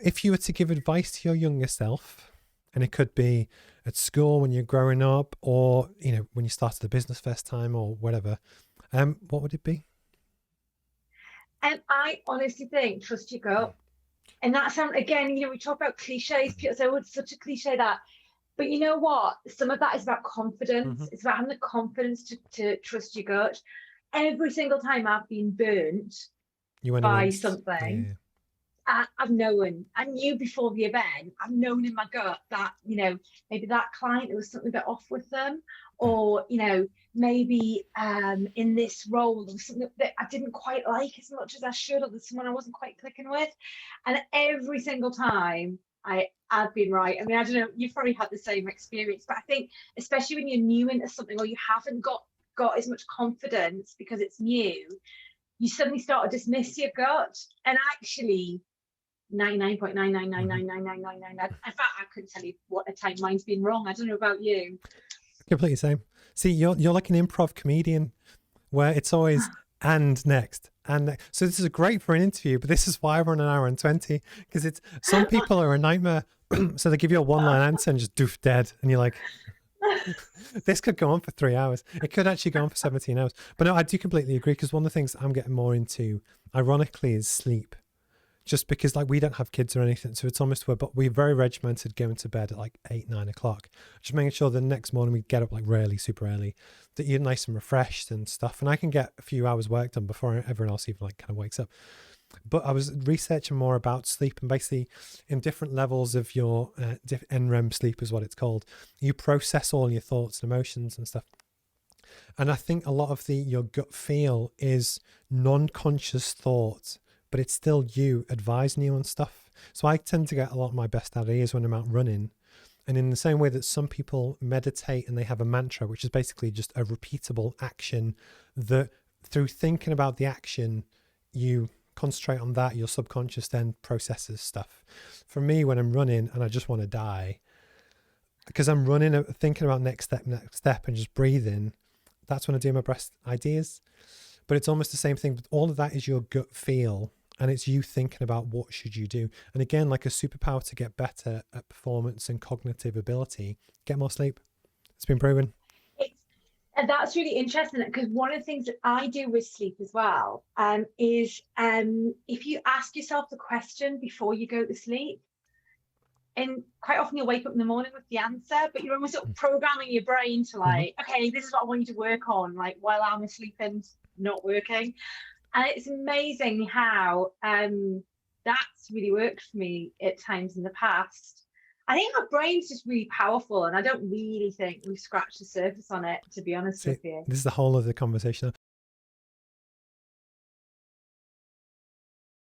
if you were to give advice to your younger self, and it could be at school when you're growing up, or when you started the business first time, or whatever, what would it be? And I honestly think trust your gut. And that sounds, again, we talk about cliches. People say, oh, it's such a cliche that. But you know what? Some of that is about Mm-hmm. confidence. It's about having the confidence to trust your gut. Every single time I've been burnt You went by against, something, yeah. I knew before the event, I've known in my gut that, maybe that client, there was something a bit off with them, or, maybe in this role, there was something that I didn't quite like as much as I should, or there's someone I wasn't quite clicking with. And every single time I've been right. I mean, I don't know, you've probably had the same experience, but I think, especially when you're new into something or you haven't got as much confidence because it's new, you suddenly start to dismiss your gut. And actually, 99.9999999. In fact, I couldn't tell you what a time mine's been wrong. I don't know about you. Completely same. See, you're like an improv comedian where it's always and next and next. So this is great for an interview, but this is why we're on an hour and 20, because it's some people are a nightmare. So they give you a one line answer and just doof dead, and you're like, this could go on for 3 hours. It could actually go on for 17 hours. But no, I do completely agree, because one of the things I'm getting more into, ironically, is sleep. Just because like we don't have kids or anything, so it's almost but we're very regimented going to bed at like 8, 9 o'clock, just making sure the next morning we get up like really super early, that you're nice and refreshed and stuff, and I can get a few hours work done before everyone else even like kind of wakes up. But I was researching more about sleep, and basically in different levels of your NREM sleep is what it's called, you process all your thoughts and emotions and stuff. And I think a lot of your gut feel is non-conscious thought, but it's still you advising you on stuff. So I tend to get a lot of my best ideas when I'm out running. And in the same way that some people meditate and they have a mantra, which is basically just a repeatable action, that through thinking about the action, you concentrate on that, your subconscious then processes stuff. For me, when I'm running and I just want to die, because I'm running, thinking about next step, and just breathing, that's when I do my best ideas. But it's almost the same thing. But all of that is your gut feel, and it's you thinking about what should you do. And again, like a superpower to get better at performance and cognitive ability, get more sleep. It's been proven. It's, and that's really interesting, because one of the things that I do with sleep as well, is if you ask yourself the question before you go to sleep, and quite often you'll wake up in the morning with the answer, but you're almost sort of programming your brain to Mm-hmm. like, okay, this is what I want you to work on, like while I'm asleep and not working. And it's amazing how that's really worked for me at times in the past. I think our brain's just really powerful, and I don't really think we've scratched the surface on it, to be honest See, with you. this is the whole of the conversation.